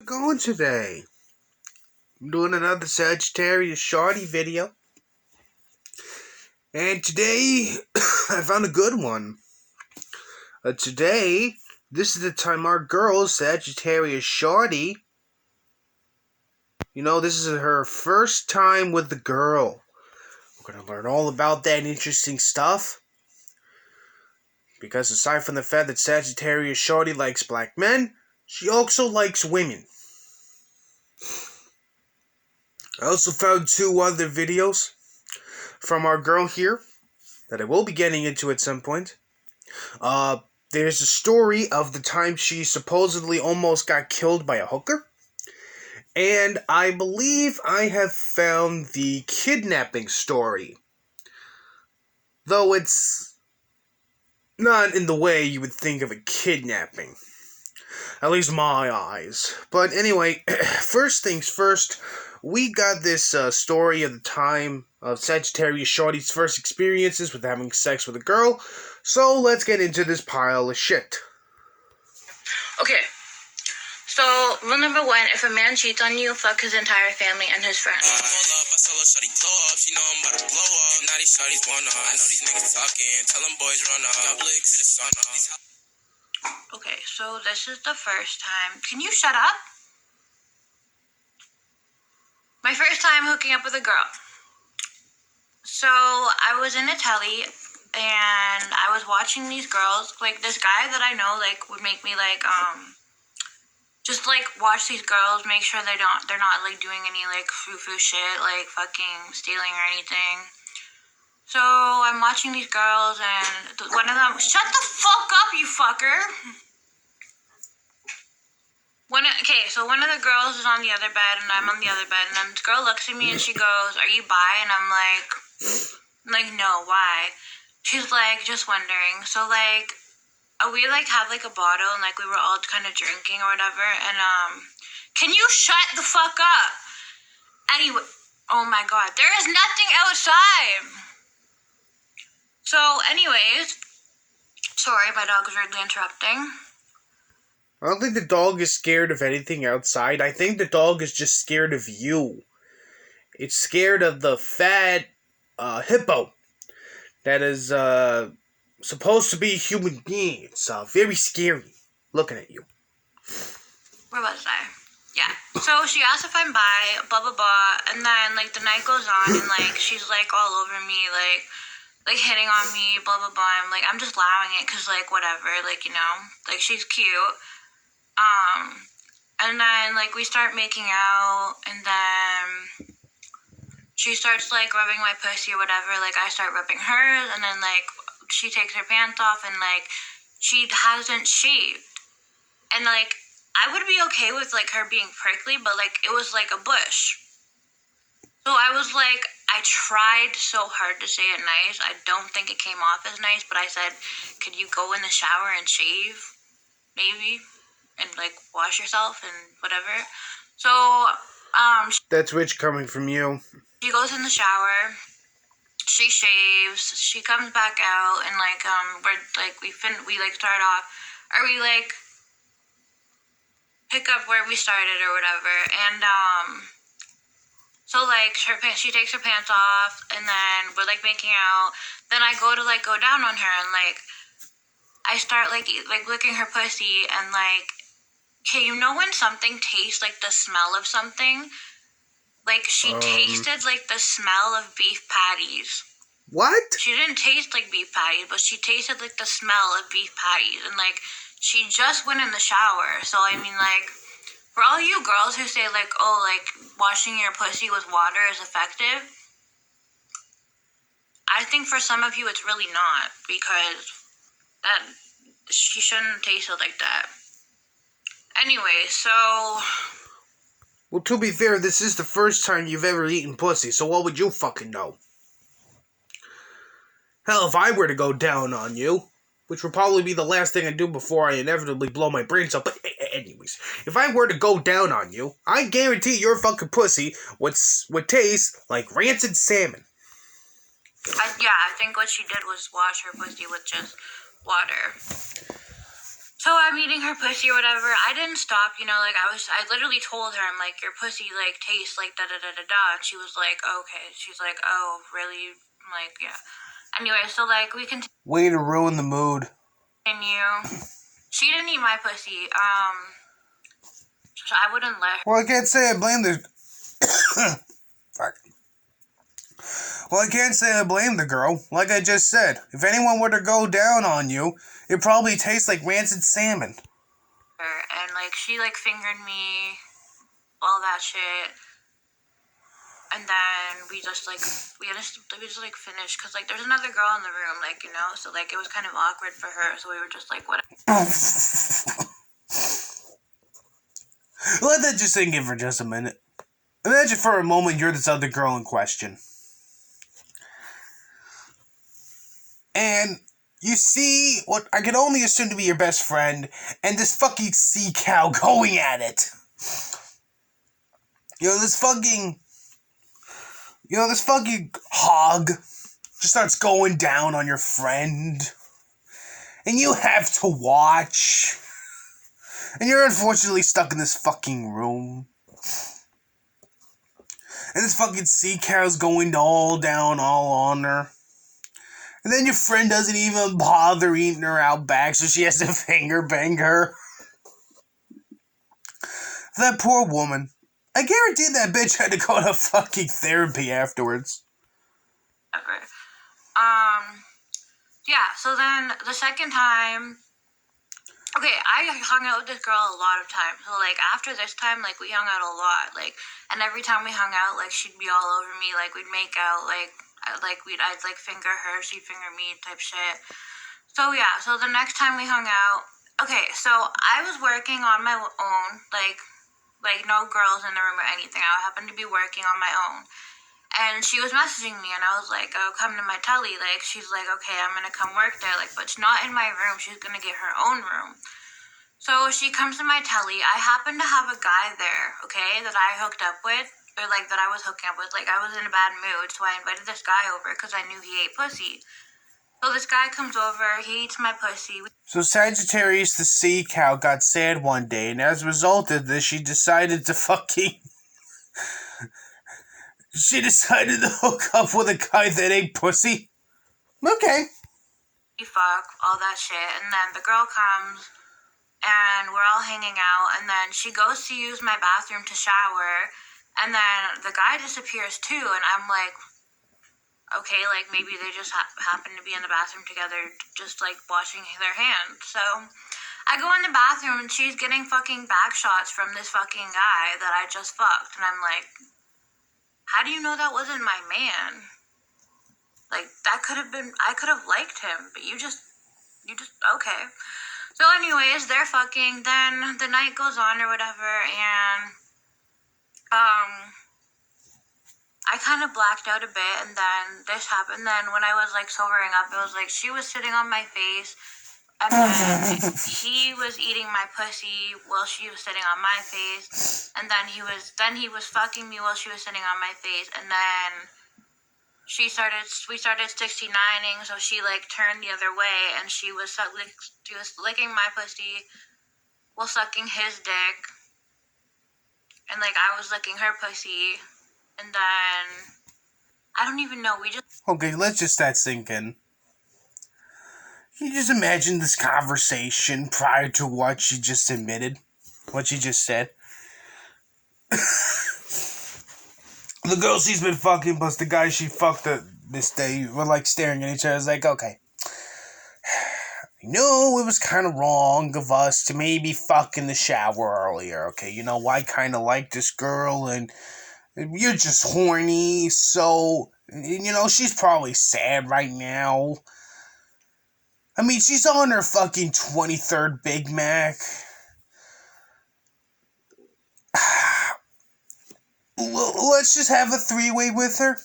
Going today. I'm doing another Sagittarius Shorty video. And today, I found a good one. Today, this is the time our girl, Sagittarius Shorty, this is her first time with the girl. We're going to learn all about that interesting stuff. Because aside from the fact that Sagittarius Shorty likes black men, she also likes women. I also found two other videos from our girl here that I will be getting into at some point. There's a story of the time she supposedly almost got killed by a hooker. And I believe I have found the kidnapping story. Though it's not in the way you would think of a kidnapping. At least my eyes. But anyway, first things first, we got this story of the time of Sagittarius Shorty's first experiences with having sex with a girl. So let's get into this pile of shit. Okay. So, rule number one, if a man cheats on you, fuck his entire family and his friends. Okay, so this is the first time. Can you shut up? My first time hooking up with a girl. So, I was in Italy, and I was watching these girls. Like, this guy that I know, like, would make me, like, just, like, watch these girls, make sure they're not, like, doing any, like, frou-frou shit, like, fucking stealing or anything. So, I'm watching these girls, and one of them, shut the fuck up, you fucker! So one of the girls is on the other bed, and I'm on the other bed, and then this girl looks at me, and she goes, are you bi? And I'm like, no, why? She's like, just wondering. So, like, we, like, had, like, a bottle, and, like, we were all kind of drinking or whatever, and, can you shut the fuck up? Anyway, oh my god, there is nothing outside! So, anyways, sorry, my dog was rudely interrupting. I don't think the dog is scared of anything outside. I think the dog is just scared of you. It's scared of the fat hippo that is supposed to be a human being. It's very scary looking at you. Where was I? Yeah. So she asked if I'm bi, blah, blah, blah. And then, like, the night goes on, and, like, she's, like, all over me, like hitting on me, blah, blah, blah. I'm just allowing it because, like, whatever, like, like, she's cute. And then, like, we start making out, and then she starts, like, rubbing my pussy or whatever. Like, I start rubbing hers, and then, like, she takes her pants off, and, like, she hasn't shaved. And, like, I would be okay with, like, her being prickly, but, like, it was, like, a bush. So I was, like, I tried so hard to say it nice. I don't think it came off as nice, but I said, could you go in the shower and shave? Maybe. And, like, wash yourself and whatever. So, that's rich coming from you. She goes in the shower. She shaves. She comes back out, and, like, we start off, or we, like, pick up where we started or whatever, and, so, like, she takes her pants off, and then we're, like, making out. Then I go to, like, go down on her, and, like, I start, like, licking her pussy, and, like, okay, when something tastes like the smell of something? Like, she tasted, like, the smell of beef patties. What? She didn't taste like beef patties, but she tasted, like, the smell of beef patties, and, like, she just went in the shower, so, I mean, like, for all you girls who say, like, oh, like, washing your pussy with water is effective, I think for some of you it's really not, because she shouldn't have tasted like that. Anyway, so... Well, to be fair, this is the first time you've ever eaten pussy, so what would you fucking know? Hell, if I were to go down on you, which would probably be the last thing I do before I inevitably blow my brains out, but anyways, if I were to go down on you, I guarantee your fucking pussy would taste like rancid salmon. I think what she did was wash her pussy with just water. So I'm eating her pussy or whatever. I didn't stop, you know, like I literally told her, I'm like, your pussy like tastes like da da da da da. And she was like, okay. She's like, oh, really? I'm like, yeah. Anyway, so like we continue. Way to ruin the mood. She didn't eat my pussy. So I wouldn't let her. Well, I can't say I blame the... Fuck. Well, I can't say I blame the girl. Like I just said, if anyone were to go down on you, it probably tastes like rancid salmon. And like she like fingered me, all that shit. And then we just like finished because like there's another girl in the room, like, you know, so like it was kind of awkward for her, so we were just like, whatever. Let that just sink in for just a minute. Imagine for a moment you're this other girl in question. And you see what I can only assume to be your best friend and this fucking sea cow going at it. This fucking hog just starts going down on your friend. And you have to watch. And you're unfortunately stuck in this fucking room. And this fucking sea cow's going all down all on her. And then your friend doesn't even bother eating her out back, so she has to finger bang her. That poor woman. I guarantee that bitch had to go to fucking therapy afterwards. Yeah, so then the second time, okay, I hung out with this girl a lot of times. So, like, after this time, like, we hung out a lot. Like, and every time we hung out, like, she'd be all over me. Like, we'd make out, I'd finger her, she'd finger me type shit. So, yeah, so the next time we hung out, okay, so I was working on my own, like no girls in the room or anything. I happened to be working on my own. And she was messaging me, and I was like, oh, come to my telly. Like, she's like, okay, I'm gonna come work there. Like, but it's not in my room. She's gonna get her own room. So she comes to my telly. I happen to have a guy there, okay, that I hooked up with, or like that I was hooking up with. Like, I was in a bad mood, so I invited this guy over because I knew he ate pussy. So this guy comes over, he eats my pussy. So Sagittarius the sea cow got sad one day, and as a result of this, she decided to fucking... She decided to hook up with a guy that ate pussy? Okay. We fuck, all that shit, and then the girl comes, and we're all hanging out, and then she goes to use my bathroom to shower, and then the guy disappears too, and I'm like, okay, like, maybe they just happen to be in the bathroom together, just, like, washing their hands. So I go in the bathroom, and she's getting fucking back shots from this fucking guy that I just fucked, and I'm like, how do you know that wasn't my man? Like, that could have been, I could have liked him, but you just, okay. So anyways, they're fucking, then the night goes on or whatever, and, I kind of blacked out a bit, and then this happened. Then when I was, like, sobering up, it was like she was sitting on my face, and then he was eating my pussy while she was sitting on my face, and then he was fucking me while she was sitting on my face, and then we started 69ing, so she, like, turned the other way, and she was licking my pussy while sucking his dick, and, like, I was licking her pussy. And then, I don't even know, we just... Okay, let's just start thinking. Can you just imagine this conversation prior to what she just admitted? What she just said? The girl she's been fucking plus the guy she fucked this day were, like, staring at each other. I was like, okay. I know it was kind of wrong of us to maybe fuck in the shower earlier, okay? You know, I kind of like this girl, and... You're just horny, so, you know, she's probably sad right now. I mean, she's on her fucking 23rd Big Mac. Let's just have a three-way with her.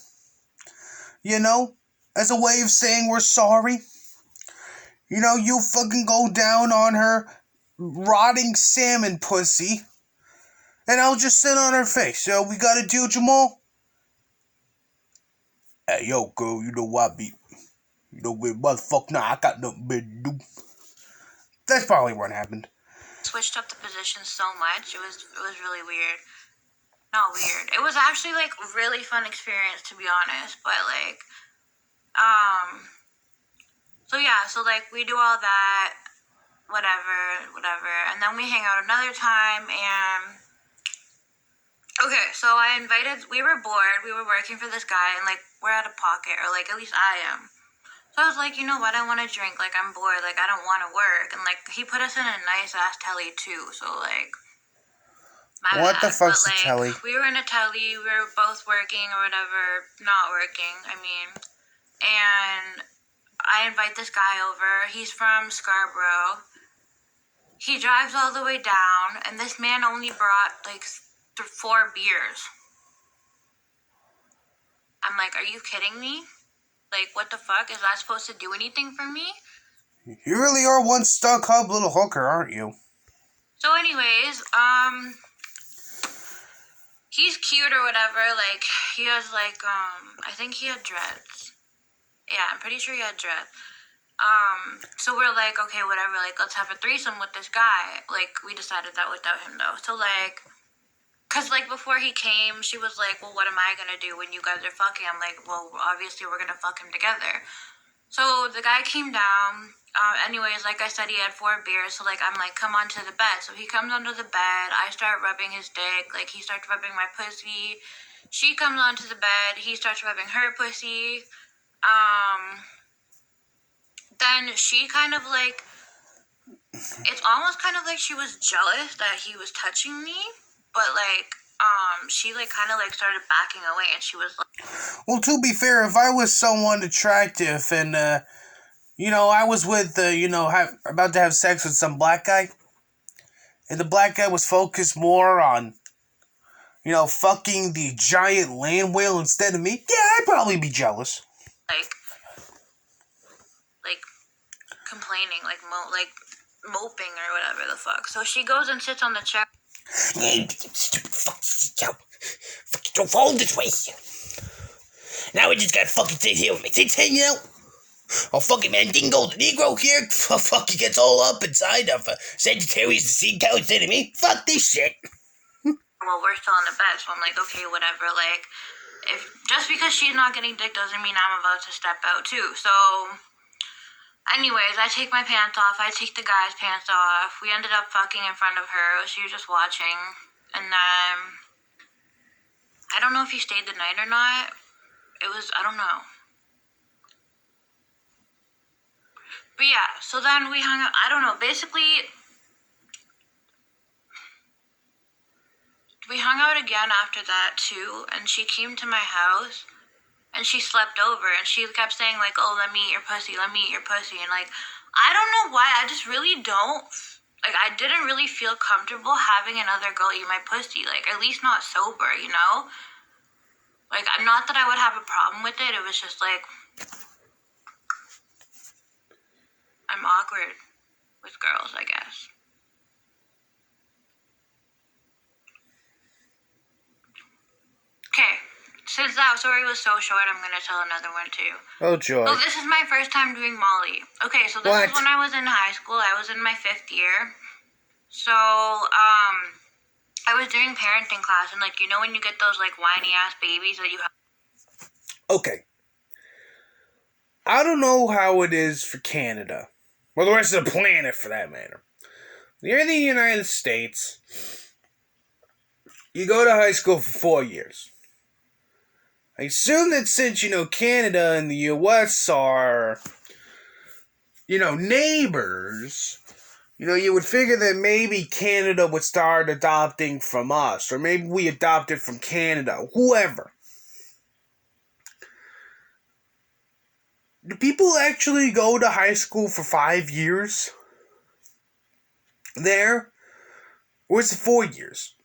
You know, as a way of saying we're sorry. You know, you fucking go down on her rotting salmon pussy. And I'll just sit on her face. So we got a deal, Jamal? Hey, yo, girl, you know what, motherfucker, nah, I got nothing better to do. That's probably what happened. Switched up the positions so much. It was really weird. Not weird. It was actually like a really fun experience, to be honest. But like, so yeah, so like we do all that, whatever, and then we hang out another time. And okay, so we were bored, we were working for this guy, and like we're out of pocket, or like at least I am. So I was like, you know what, I want to drink, like I'm bored, like I don't want to work. And like he put us in a nice ass telly too, so like my What bad. the fuck's But a like telly? we were in a telly, we were both working or whatever, not working, I mean. And I invite this guy over. He's from Scarborough. He drives all the way down, and this man only brought like 4 beers. I'm like, are you kidding me? Like, what the fuck? Is that supposed to do anything for me? You really are one stuck up little hooker, aren't you? So anyways, he's cute or whatever. Like, he has like, I think he had dreads. Yeah, I'm pretty sure he had dreads. So we're like, okay, whatever, like, let's have a threesome with this guy. Like, we decided that without him, though. So, like, because, like, before he came, she was like, well, what am I gonna do when you guys are fucking? I'm like, well, obviously we're gonna fuck him together. So the guy came down. Anyways, like I said, he had 4 beers. So, like, I'm like, come onto the bed. So he comes under the bed. I start rubbing his dick. Like, he starts rubbing my pussy. She comes onto the bed. He starts rubbing her pussy. Then she kind of like, it's almost kind of like she was jealous that he was touching me, but like, she like kind of like started backing away, and she was like, well, to be fair, if I was someone attractive and, I was with, about to have sex with some black guy, and the black guy was focused more on, fucking the giant land whale instead of me, yeah, I'd probably be jealous. like complaining, like moping or whatever the fuck. So she goes and sits on the chair. Stupid fuck, don't fall this way. Now I just gotta fucking sit here with my tits hanging out. Oh, fucking Mandingo, the Negro here, fucking gets all up inside of Sagittarius, the sea cow instead of me. Fuck this shit. Well, we're still in the bed, so I'm like, okay, whatever. Like, if just because she's not getting dick doesn't mean I'm about to step out too. So, anyways, I take my pants off. I take the guy's pants off. We ended up fucking in front of her. She was just watching, and then I don't know if he stayed the night or not. I don't know. But yeah, so then we hung out. I don't know. Basically, we hung out again after that too, and she came to my house, and she slept over, and she kept saying like, oh, let me eat your pussy, let me eat your pussy. And like, I don't know why, I just really don't, like, I didn't really feel comfortable having another girl eat my pussy, like, at least not sober, you know? Like, not that I would have a problem with it, it was just like, I'm awkward with girls, I guess. Okay, since that story was so short, I'm gonna tell another one too. Oh, joy. So this is my first time doing Molly. Okay, so this is when I was in high school. I was in my 5th year. So, I was doing parenting class, and like, you know when you get those like whiny ass babies that you have. Okay. I don't know how it is for Canada. Or the rest of the planet, for that matter. Here in the United States, you go to high school for 4 years. I assume that since, Canada and the U.S. are, neighbors, you would figure that maybe Canada would start adopting from us, or maybe we adopted from Canada, whoever. Do people actually go to high school for 5 years there? Or is it 4 years?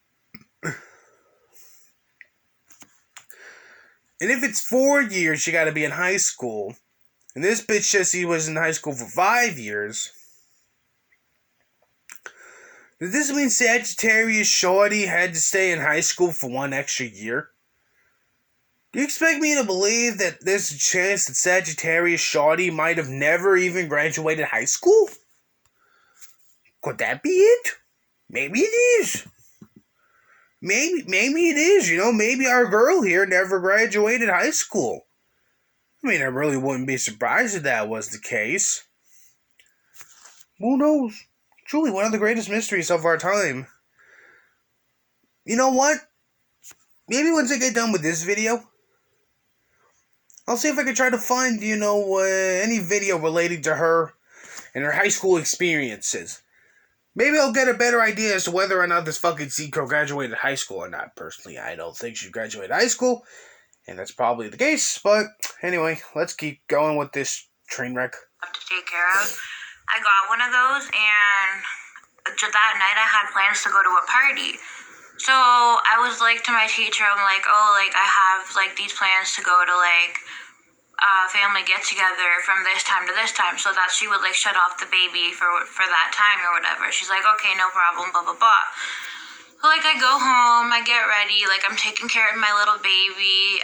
And if it's 4 years, you gotta be in high school. And this bitch says he was in high school for 5 years. Does this mean Sagittarius Shorty had to stay in high school for 1 extra year? Do you expect me to believe that there's a chance that Sagittarius Shorty might have never even graduated high school? Could that be it? Maybe it is. Maybe it is, maybe our girl here never graduated high school. I mean, I really wouldn't be surprised if that was the case. Who knows? Truly one of the greatest mysteries of our time. You know what? Maybe once I get done with this video, I'll see if I can try to find, any video relating to her and her high school experiences. Maybe I'll get a better idea as to whether or not this fucking Z-Crow graduated high school or not. Personally, I don't think she graduated high school, and that's probably the case. But anyway, let's keep going with this train wreck. To take care of. I got one of those, and that night I had plans to go to a party. So I was like to my teacher, I'm like, I have like these plans to go to like family get together from this time to this time, so that she would like shut off the baby for that time or whatever. She's like, okay, no problem, blah blah blah. So like I go home, I get ready, like I'm taking care of my little baby,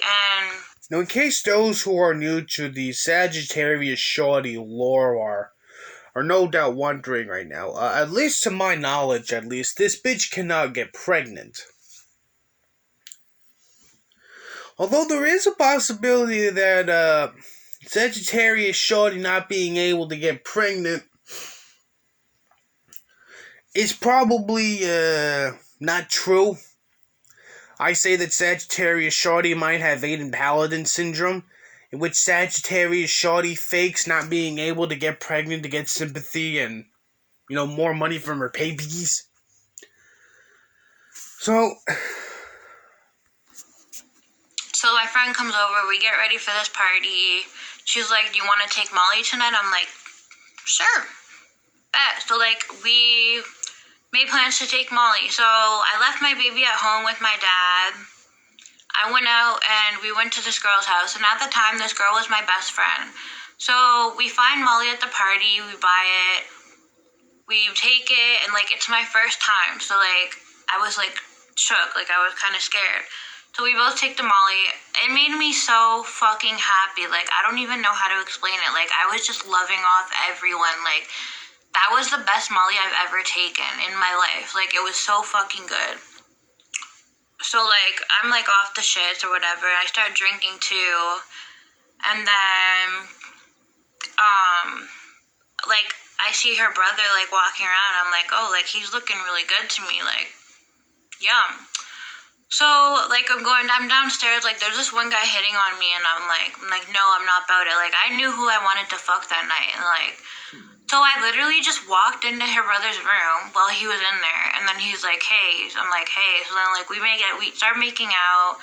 and now in case those who are new to the Sagittarius Shorty lore are no doubt wondering right now, at least to my knowledge, this bitch cannot get pregnant. Although there is a possibility that Sagittarius Shorty not being able to get pregnant is probably not true. I say that Sagittarius Shorty might have Aiden Paladin syndrome, in which Sagittarius Shorty fakes not being able to get pregnant to get sympathy and, more money from her babies. So my friend comes over, we get ready for this party. She's like, do you want to take Molly tonight? I'm like, sure. Bet. So like, we made plans to take Molly. So I left my baby at home with my dad. I went out and we went to this girl's house. And at the time, this girl was my best friend. So we find Molly at the party, we buy it, we take it, and like, it's my first time. So like, I was like shook, like I was kind of scared. So we both take the Molly. It made me so fucking happy. Like, I don't even know how to explain it. Like, I was just loving off everyone. Like, that was the best Molly I've ever taken in my life. Like, it was so fucking good. So, like, I'm, like, off the shits or whatever. I start drinking, too. And then, like, I see her brother, like, walking around. I'm like, oh, like, he's looking really good to me. Like, yum. So, like, I'm downstairs, like, there's this one guy hitting on me, and I'm like, no, I'm not about it. Like, I knew who I wanted to fuck that night, and, like, so I literally just walked into her brother's room while he was in there, and then he's like, hey, I'm like, hey, so then, like, we start making out,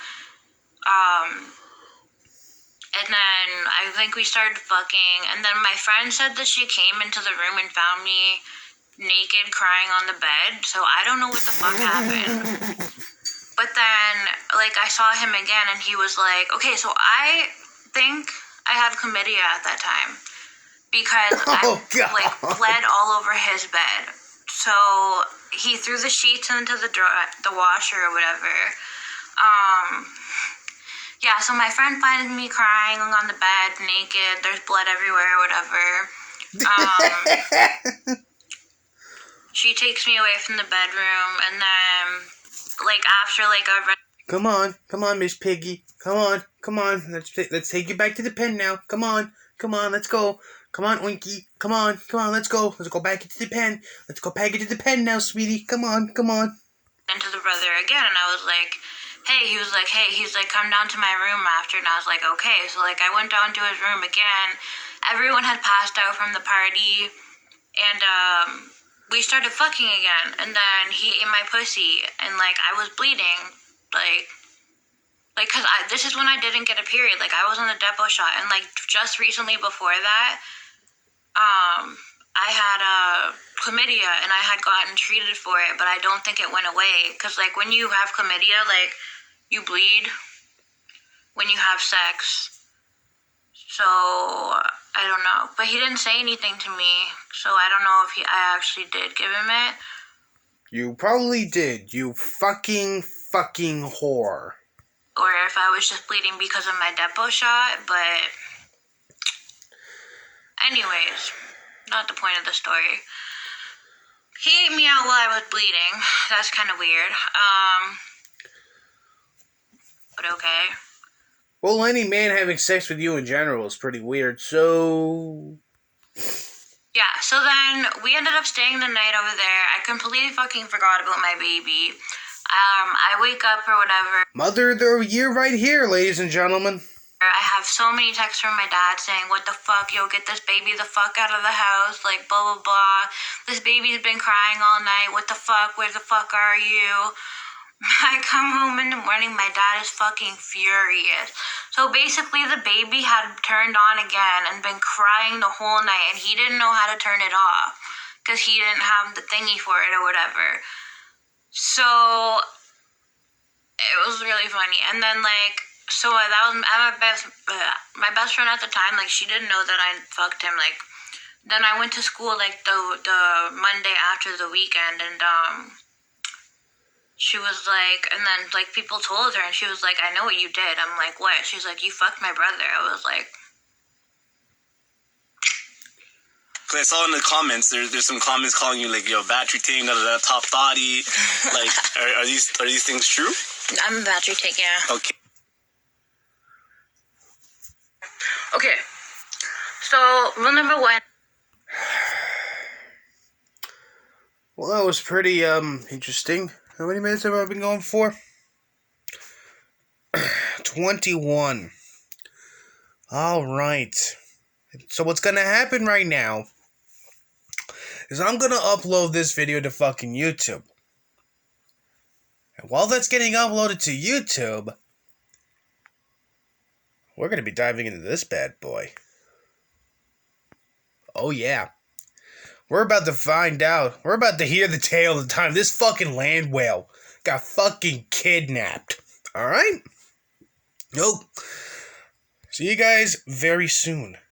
and then I think we started fucking, and then my friend said that she came into the room and found me naked crying on the bed, so I don't know what the fuck happened. But then, like, I saw him again, and he was like, okay, so I think I had chlamydia at that time, because I, like, bled all over his bed. So he threw the sheets into the washer or whatever. Yeah, so my friend finds me crying on the bed, naked, there's blood everywhere or whatever. She takes me away from the bedroom, and then, like, after, like, Come on, Miss Piggy. Come on. Let's take you back to the pen now. Come on, let's go. Come on, Winky. Come on, let's go. Let's go back into the pen. Let's go back into the pen now, sweetie. Come on. Into the brother again, and I was like, hey, he's like, come down to my room after, and I was like, okay. So, like, I went down to his room again. Everyone had passed out from the party, and, we started fucking again, and then he ate my pussy, and, like, I was bleeding, like, cause this is when I didn't get a period, like, I was on the depot shot, and, like, just recently before that, I had, chlamydia, and I had gotten treated for it, but I don't think it went away, cause, like, when you have chlamydia, like, you bleed when you have sex. So, I don't know. But he didn't say anything to me, so I don't know if I actually did give him it. You probably did, you fucking whore. Or if I was just bleeding because of my depot shot, but Anyways, not the point of the story. He ate me out while I was bleeding. That's kind of weird. But okay. Well, any man having sex with you in general is pretty weird, so... Yeah, so then we ended up staying the night over there. I completely fucking forgot about my baby. I wake up or whatever. Mother of the year right here, ladies and gentlemen. I have so many texts from my dad saying, what the fuck, yo, get this baby the fuck out of the house, like, blah, blah, blah. This baby's been crying all night, what the fuck, where the fuck are you? I come home in the morning, my dad is fucking furious. So basically the baby had turned on again and been crying the whole night, and he didn't know how to turn it off because he didn't have the thingy for it or whatever. So it was really funny. And then, like, so that was my best friend at the time. Like, she didn't know that I fucked him. Like, then I went to school like the Monday after the weekend, and she was like, and then like people told her, and she was like, I know what you did. I'm like, what? She's like, you fucked my brother. I was like, Cause I saw in the comments there's some comments calling you like, yo, battery thing, top thotty. Like, are these things true? I'm a battery take, yeah. Okay. Okay. So rule number 1. Well, that was pretty, interesting. How many minutes have I been going for? 21. Alright. So what's gonna happen right now is I'm gonna upload this video to fucking YouTube. And while that's getting uploaded to YouTube, we're gonna be diving into this bad boy. Oh yeah. We're about to find out. We're about to hear the tale of the time this fucking land whale got fucking kidnapped. Alright? Nope. See you guys very soon.